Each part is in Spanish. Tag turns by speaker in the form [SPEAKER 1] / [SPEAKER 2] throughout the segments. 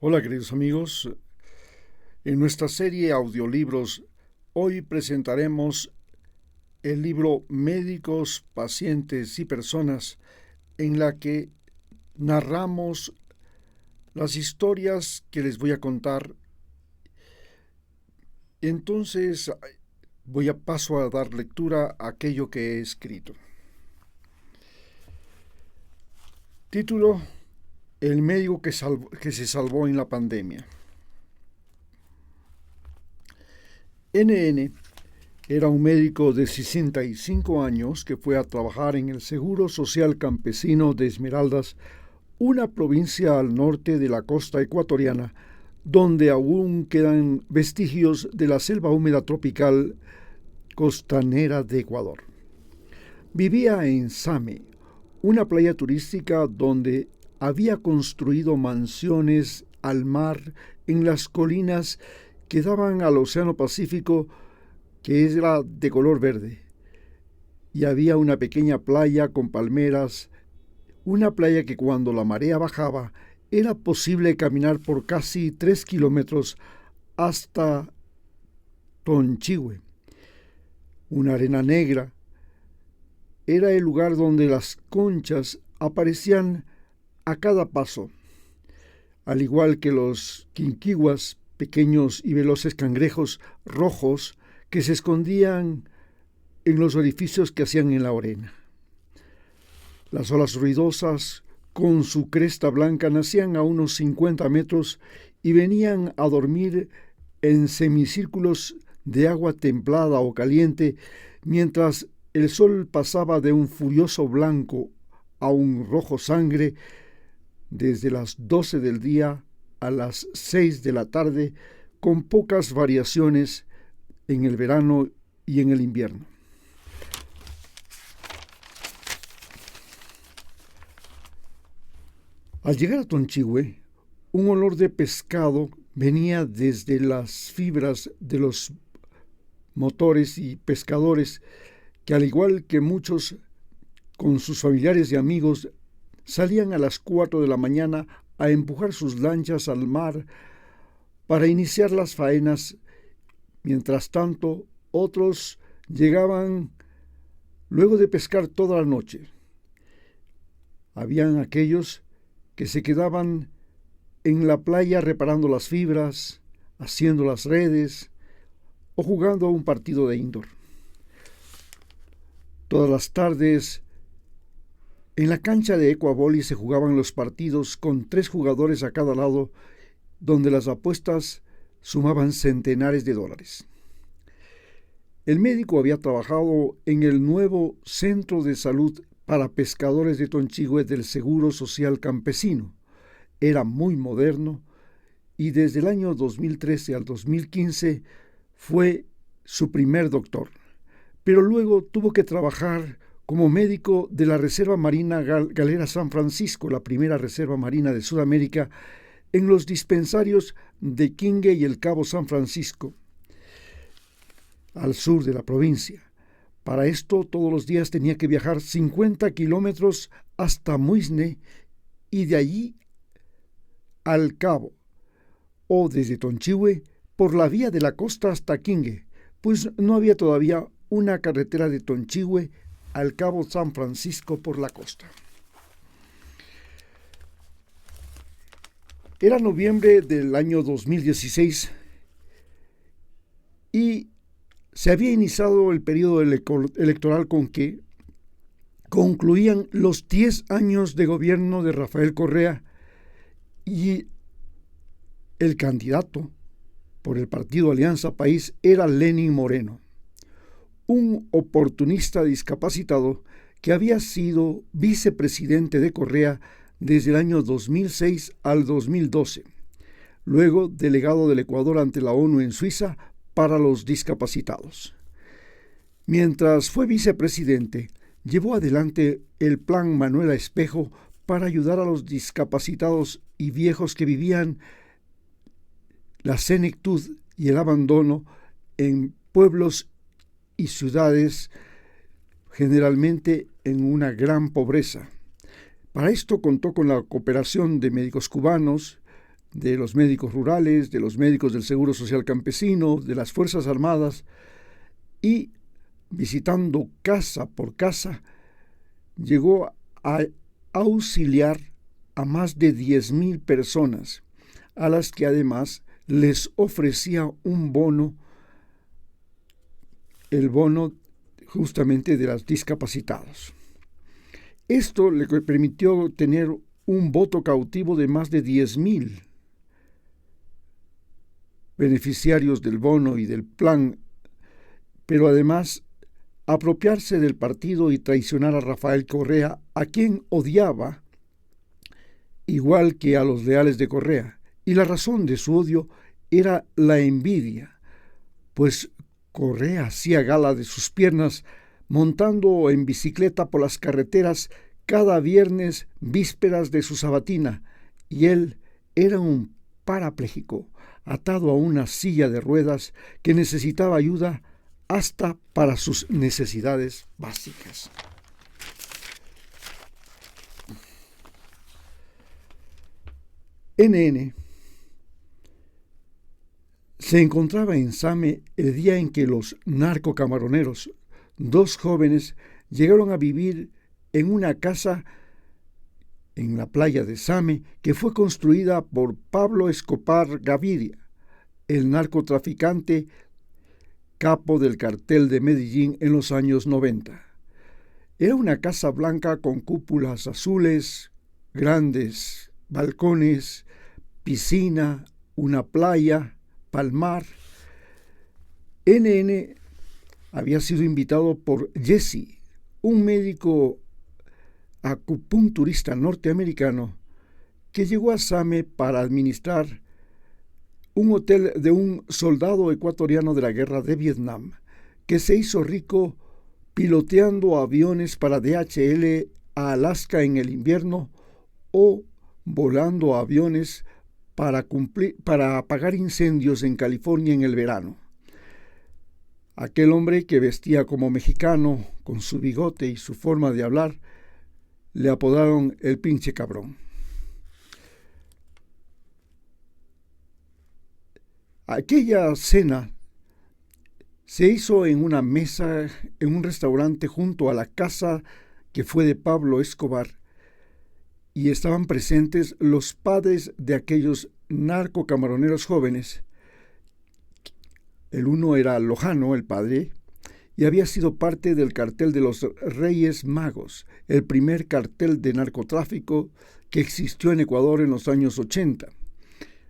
[SPEAKER 1] Hola queridos amigos, en nuestra serie audiolibros hoy presentaremos el libro Médicos, Pacientes y Personas, en la que narramos las historias que les voy a contar. Entonces paso a dar lectura a aquello que he escrito. Título: El médico que se salvó en la pandemia. NN era un médico de 65 años que fue a trabajar en el Seguro Social Campesino de Esmeraldas, una provincia al norte de la costa ecuatoriana, donde aún quedan vestigios de la selva húmeda tropical costanera de Ecuador. Vivía en Same, una playa turística donde había construido mansiones al mar en las colinas que daban al Océano Pacífico, que era de color verde, y había una pequeña playa con palmeras, una playa que cuando la marea bajaba era posible caminar por casi 3 kilómetros hasta Tonchihue. Una arena negra era el lugar donde las conchas aparecían a cada paso, al igual que los quinquiguas, pequeños y veloces cangrejos rojos que se escondían en los orificios que hacían en la arena. Las olas ruidosas, con su cresta blanca, nacían a unos 50 metros y venían a dormir en semicírculos de agua templada o caliente, mientras el sol pasaba de un furioso blanco a un rojo sangre desde las 12 del día a las 6 de la tarde, con pocas variaciones en el verano y en el invierno. Al llegar a Tonchihue, un olor de pescado venía desde las fibras de los motores y pescadores que, al igual que muchos con sus familiares y amigos, salían a las 4 de la mañana a empujar sus lanchas al mar para iniciar las faenas. Mientras tanto, otros llegaban luego de pescar toda la noche. Habían aquellos que se quedaban en la playa reparando las fibras, haciendo las redes o jugando a un partido de indoor. Todas las tardes, en la cancha de Ecuavoli se jugaban los partidos con 3 jugadores a cada lado, donde las apuestas sumaban centenares de dólares. El médico había trabajado en el nuevo Centro de Salud para Pescadores de Tonchihue del Seguro Social Campesino. Era muy moderno y desde el año 2013 al 2015 fue su primer doctor, pero luego tuvo que trabajar como médico de la Reserva Marina Galera San Francisco, la primera reserva marina de Sudamérica, en los dispensarios de Quingue y el Cabo San Francisco, al sur de la provincia. Para esto, todos los días tenía que viajar 50 kilómetros hasta Muisne y de allí al Cabo, o desde Tonchihue por la vía de la costa hasta Quingue, pues no había todavía una carretera de Tonchihue al Cabo San Francisco por la costa. Era noviembre del año 2016 y se había iniciado el periodo electoral con que concluían los 10 años de gobierno de Rafael Correa, y el candidato por el partido Alianza País era Lenín Moreno, un oportunista discapacitado que había sido vicepresidente de Correa desde el año 2006 al 2012, luego delegado del Ecuador ante la ONU en Suiza para los discapacitados. Mientras fue vicepresidente, llevó adelante el Plan Manuela Espejo para ayudar a los discapacitados y viejos que vivían la senectud y el abandono en pueblos y ciudades, generalmente en una gran pobreza. Para esto contó con la cooperación de médicos cubanos, de los médicos rurales, de los médicos del Seguro Social Campesino, de las Fuerzas Armadas, y visitando casa por casa, llegó a auxiliar a más de 10,000 personas, a las que además les ofrecía un bono, el bono justamente de los discapacitados. Esto le permitió tener un voto cautivo de más de 10,000 beneficiarios del bono y del plan, pero además apropiarse del partido y traicionar a Rafael Correa, a quien odiaba, igual que a los leales de Correa. Y la razón de su odio era la envidia, pues Correa hacía gala de sus piernas montando en bicicleta por las carreteras cada viernes vísperas de su sabatina, y él era un parapléjico atado a una silla de ruedas que necesitaba ayuda hasta para sus necesidades básicas. NN se encontraba en Same el día en que los narcocamaroneros, 2 jóvenes, llegaron a vivir en una casa en la playa de Same que fue construida por Pablo Escobar Gaviria, el narcotraficante capo del cartel de Medellín en los años 90. Era una casa blanca con cúpulas azules, grandes balcones, piscina, una playa, palmar. NN había sido invitado por Jesse, un médico acupunturista norteamericano que llegó a Same para administrar un hotel de un soldado ecuatoriano de la guerra de Vietnam, que se hizo rico piloteando aviones para DHL a Alaska en el invierno o volando aviones para apagar incendios en California en el verano. Aquel hombre, que vestía como mexicano, con su bigote y su forma de hablar, le apodaron el pinche cabrón. Aquella cena se hizo en una mesa en un restaurante junto a la casa que fue de Pablo Escobar, y estaban presentes los padres de aquellos narcocamaroneros jóvenes. El uno era Lojano, el padre, y había sido parte del cartel de los Reyes Magos, el primer cartel de narcotráfico que existió en Ecuador en los años 80.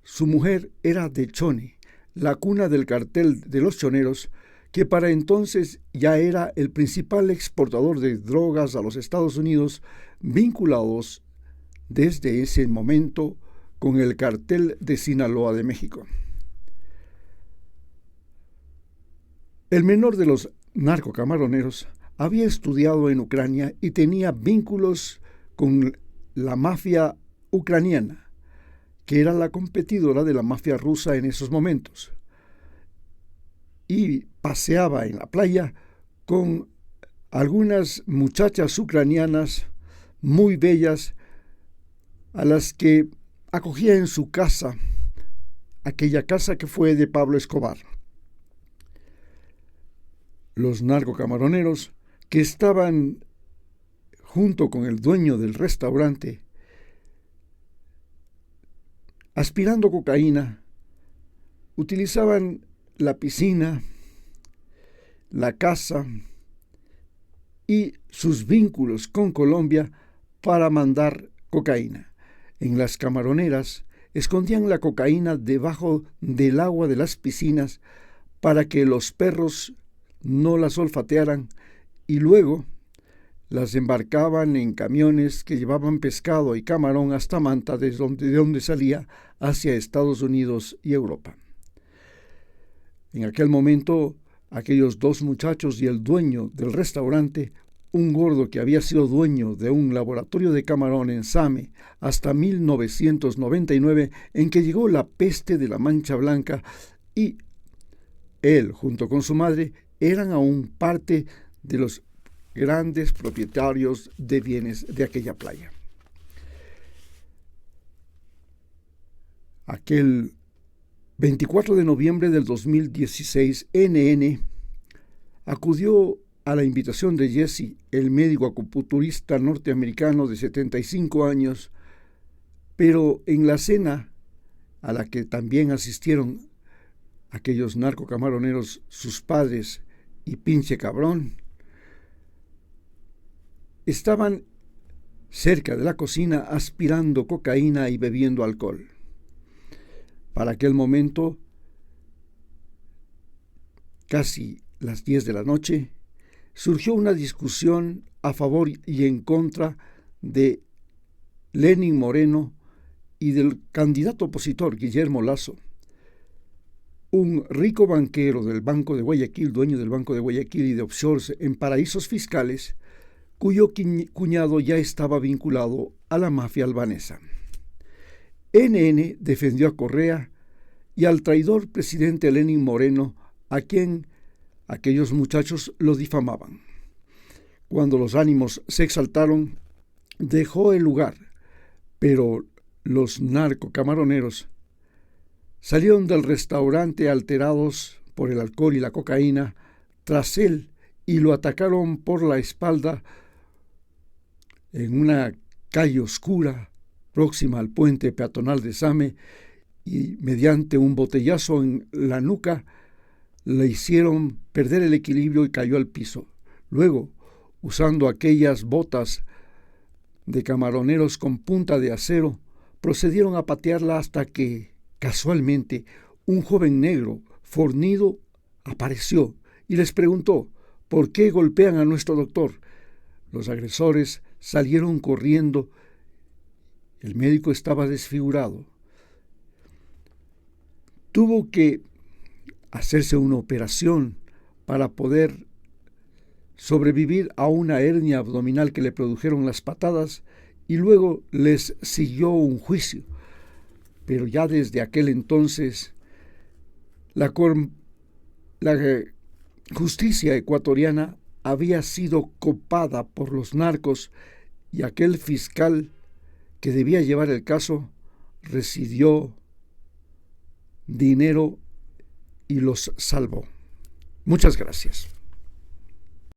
[SPEAKER 1] Su mujer era de Chone, la cuna del cartel de los choneros, que para entonces ya era el principal exportador de drogas a los Estados Unidos, vinculados desde ese momento con el cartel de Sinaloa de México. El menor de los narcocamaroneros había estudiado en Ucrania y tenía vínculos con la mafia ucraniana, que era la competidora de la mafia rusa en esos momentos, y paseaba en la playa con algunas muchachas ucranianas muy bellas, a las que acogía en su casa, aquella casa que fue de Pablo Escobar. Los narcocamaroneros, que estaban junto con el dueño del restaurante aspirando cocaína, utilizaban la piscina, la casa y sus vínculos con Colombia para mandar cocaína. En las camaroneras escondían la cocaína debajo del agua de las piscinas para que los perros no las olfatearan, y luego las embarcaban en camiones que llevaban pescado y camarón hasta Manta, de donde salía hacia Estados Unidos y Europa. En aquel momento, aquellos 2 muchachos y el dueño del restaurante, un gordo que había sido dueño de un laboratorio de camarón en Same hasta 1999, en que llegó la peste de la Mancha Blanca, y él, junto con su madre, eran aún parte de los grandes propietarios de bienes de aquella playa. Aquel 24 de noviembre del 2016, NN acudió a la invitación de Jesse, el médico acupunturista norteamericano de 75 años, pero en la cena a la que también asistieron aquellos narcocamaroneros, sus padres y pinche cabrón, estaban cerca de la cocina aspirando cocaína y bebiendo alcohol. Para aquel momento, casi las 10 de la noche, surgió una discusión a favor y en contra de Lenín Moreno y del candidato opositor Guillermo Lasso, un rico banquero del Banco de Guayaquil, dueño del Banco de Guayaquil y de offshores en paraísos fiscales, cuyo cuñado ya estaba vinculado a la mafia albanesa. NN defendió a Correa y al traidor presidente Lenín Moreno, a quien aquellos muchachos lo difamaban. Cuando los ánimos se exaltaron, dejó el lugar, pero los narcocamaroneros salieron del restaurante alterados por el alcohol y la cocaína tras él y lo atacaron por la espalda en una calle oscura próxima al puente peatonal de Same, y mediante un botellazo en la nuca le hicieron perder el equilibrio y cayó al piso. Luego, usando aquellas botas de camaroneros con punta de acero, procedieron a patearla hasta que, casualmente, un joven negro fornido apareció y les preguntó: ¿por qué golpean a nuestro doctor? Los agresores salieron corriendo. El médico estaba desfigurado. Tuvo que hacerse una operación para poder sobrevivir a una hernia abdominal que le produjeron las patadas, y luego les siguió un juicio. Pero ya desde aquel entonces la justicia ecuatoriana había sido copada por los narcos, y aquel fiscal que debía llevar el caso recibió dinero y los salvó. Muchas gracias.